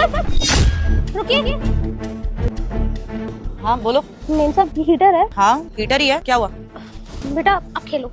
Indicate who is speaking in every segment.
Speaker 1: रुकिए।
Speaker 2: हाँ बोलो।
Speaker 1: मेम साहब, ये हीटर है।
Speaker 2: हाँ हीटर ही है, क्या हुआ?
Speaker 1: बेटा आप खेलो।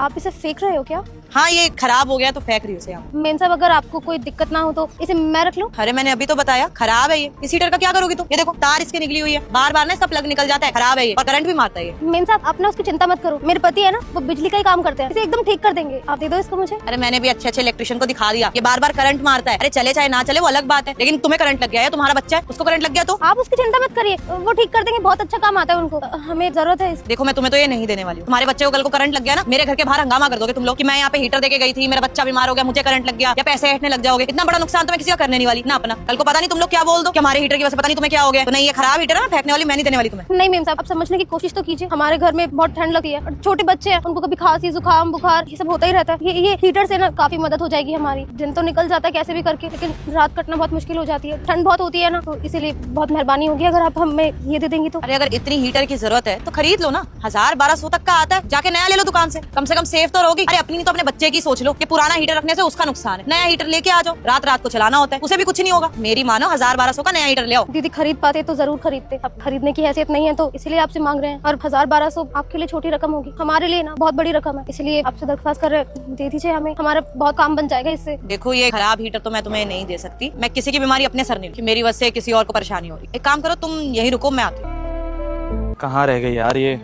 Speaker 1: आप इसे फेंक रहे हो क्या?
Speaker 2: हाँ ये खराब हो गया तो फेंक रही हूँ इसे। यहाँ
Speaker 1: मेम साहब, अगर आपको कोई दिक्कत ना हो तो इसे मैं रख लूं?
Speaker 2: अरे मैंने अभी तो बताया खराब है ये। इस हीटर का क्या करोगी तुम? ये देखो तार इसके निकली हुई है, बार बार ना इसका प्लग निकल जाता है, खराब है ये और करंट भी मारता है ये।
Speaker 1: मेम साहब, आप ना उसकी चिंता मत करो। मेरे पति है ना, वो बिजली का ही काम करते हैं, इसे एकदम ठीक कर देंगे। आप दे दो इसको मुझे।
Speaker 2: अरे मैंने भी अच्छे इलेक्ट्रिशियन को दिखा दिया, ये बार बार करंट मारता है। अरे चले चाहे ना चले वो अलग बात है, लेकिन तुम्हें करंट लग गया है, तुम्हारा बच्चा है उसको करंट लग गया तो
Speaker 1: आप उसकी चिंता मत करिए, वो ठीक कर देंगे। बहुत अच्छा काम आता है उनको, हमें जरूरत है।
Speaker 2: देखो मैं तुम्हें तो ये नहीं देने वाली हूँ। तुम्हारे बच्चे को कल को करंट लग गया ना, मेरे घर के बाहर हंगामा कर दोगे तुम लोग कि मैं यहाँ पे हीटर देके गई थी, मेरा बच्चा बीमार हो गया, मुझे करंट लग गया, या पैसे हटने लग जाओगे। इतना बड़ा नुकसान तो मैं किसी का करने नहीं वाली ना अपना। कल को पता नहीं तुम लोग क्या बोल दो कि हमारे हीटर की वजह से पता नहीं तुम्हें क्या हो गया। तो नहीं, ये खराब हीटर है ना, फेंकने वाली मैं नहीं देने वाली तुम्हें।
Speaker 1: नहीं मेम साहब, आप समझने की कोशिश तो कीजिए। हमारे घर में बहुत ठंड लगती है और छोटे बच्चे हैं, उनको कभी खांसी जुकाम बुखार ये सब होता ही रहता है। ये हीटर से ना काफी मदद हो जाएगी हमारी। दिन तो निकल जाता है कैसे भी करके, लेकिन रात कटना बहुत मुश्किल हो जाती है। ठंड बहुत होती है ना, तो इसीलिए बहुत मेहरबानी होगी अगर आप हमें ये दे देंगी तो।
Speaker 2: अरे अगर इतनी हीटर की जरूरत है तो खरीद लो ना, 1000-1200 तक का आता है, जाके नया ले लो दुकान से, कम कम सेफ तो रहोगी। अरे अपनी नहीं तो अपने बच्चे की सोच लो कि पुराना हीटर रखने से उसका नुकसान है। नया हीटर लेके आ जाओ, रात रात को चलाना होता है, उसे भी कुछ नहीं होगा। मेरी मानो 1000-1200 का नया हीटर ले आओ।
Speaker 1: दीदी खरीद पाते तो जरूर खरीदते, अब खरीदने की हैसियत नहीं है तो इसलिए आपसे मांग रहे हैं। और 1000-1200 आपके लिए छोटी रकम होगी, हमारे लिए ना बहुत बड़ी रकम है, इसलिए आपसे दरख्वास्त कर रहे हैं, दे दीजिए हमें, हमारा बहुत काम बन जाएगा इससे।
Speaker 2: देखो ये खराब हीटर तो मैं तुम्हें नहीं दे सकती। मैं किसी की बीमारी अपने सर नहीं कि मेरी वजह से किसी और को परेशानी हो रही। एक काम करो, तुम यही रुको, मैं आती हूँ।
Speaker 3: कहाँ रह गई यार ये?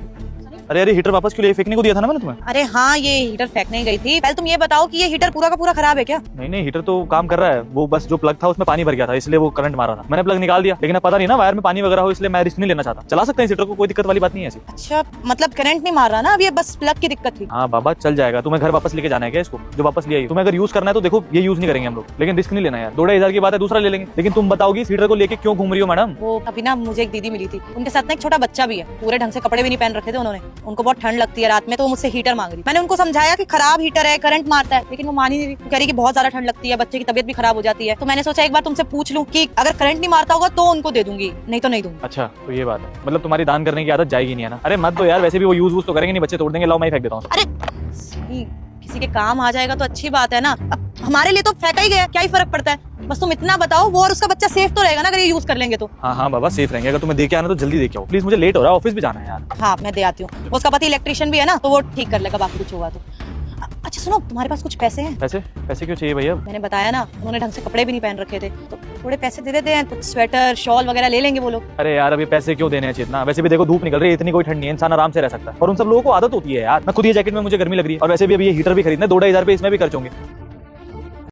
Speaker 3: अरे हीटर वापस क्यों लिए? फेंकने को दिया था ना मैंने तुम्हें।
Speaker 2: अरे हाँ ये हीटर फेंकने ही गई थी। पहले तुम ये बताओ कि ये हीटर पूरा का पूरा खराब है क्या?
Speaker 3: नहीं हीटर तो काम कर रहा है, वो बस जो प्लग था उसमें पानी भर गया था, इसलिए वो करंट मारा था। मैंने प्लग निकाल दिया, लेकिन अब पता नहीं ना वायर में पानी वगैरह हो, इसलिए मैं रिस्क नहीं लेना चाहता। चला सकते हैं हीटर को, कोई दिक्कत वाली बात नहीं है ऐसी।
Speaker 2: अच्छा मतलब करंट नहीं मार रहा ना, अब ये बस प्लग की दिक्कत थी।
Speaker 3: हाँ बाबा चल जाएगा। तुम्हें घर वापस लेके जाना है क्या इसको? जो वापस ले आई तुम्हें अगर यूज करना है तो देखो ये यूज नहीं करेंगे हम लोग, लेकिन रिस्क नहीं लेना यार। 2-2,500 की बात है, दूसरा ले लेंगे। लेकिन तुम बताओगी इस हीटर को लेके क्यों घूम रही हो मैडम?
Speaker 2: वो अभी ना मुझे एक दीदी मिली थी, उनके साथ ना एक छोटा बच्चा भी है, पूरे ढंग से कपड़े भी नहीं पहन रखे थे उन्होंने, उनको बहुत ठंड लगती है रात में, तो वो मुझसे हीटर मांग रही। मैंने उनको समझाया कि खराब हीटर है, करंट मारता है, लेकिन वो मानी नहीं रही। कह रही कि बहुत ज्यादा ठंड लगती है, बच्चे की तबीयत भी खराब हो जाती है। तो मैंने सोचा एक बार तुमसे पूछ लूं कि अगर करंट नहीं मारता होगा तो उनको दे दूंगी, नहीं तो नहीं दूंगी।
Speaker 3: अच्छा तो ये बात है, मतलब तुम्हारी दान करने की आदत जाएगी नहीं है ना? अरे मत दो यार, वैसे भी वो यूज तो करेंगे नहीं, बच्चे तोड़ देंगे। लाओ मैं ही फेंक देता हूँ।
Speaker 2: अरे किसी के काम आ जाएगा तो अच्छी बात है ना। अब हमारे लिए तो फेंका ही गया, क्या ही फर्क पड़ता है। बस तुम इतना बताओ, वो और उसका बच्चा सेफ तो रहेगा ना अगर ये यूज कर लेंगे तो।
Speaker 3: हाँ बाबा सेफ रहेंगे। अगर तुम्हें दे के आना तो जल्दी दे के आओ प्लीज, मुझे लेट हो रहा है, ऑफिस भी जाना है यार।
Speaker 2: हाँ मैं दे आती हूँ, उसका पति इलेक्ट्रिशियन भी है ना, तो वो ठीक कर लेगा बाकी कुछ हुआ तो। अच्छा सुनो, तुम्हारे पास कुछ पैसे हैं?
Speaker 3: पैसे क्यों चाहिए भैया?
Speaker 2: मैंने बताया ना, उन्होंने ढंग से कपड़े भी नहीं पहन रखे थे, तो थोड़े पैसे दे देते हैं, कुछ स्वेटर शॉल वगैरह ले लेंगे वो लोग।
Speaker 3: अरे यार अभी पैसे क्यों देने चाहिए इतना? वैसे भी देखो धूप निकल रही है, इतनी कोई ठंड नहीं है, इंसान आराम से रह सकता है। और उन सब लोगों को आदत होती है यार। मैं खुद ये जैकेट में मुझे गर्मी लग रही है, और वैसे भी अभी ये हीटर भी खरीदना 2-2,500 रुपए इसमें भी खर्च होंगे।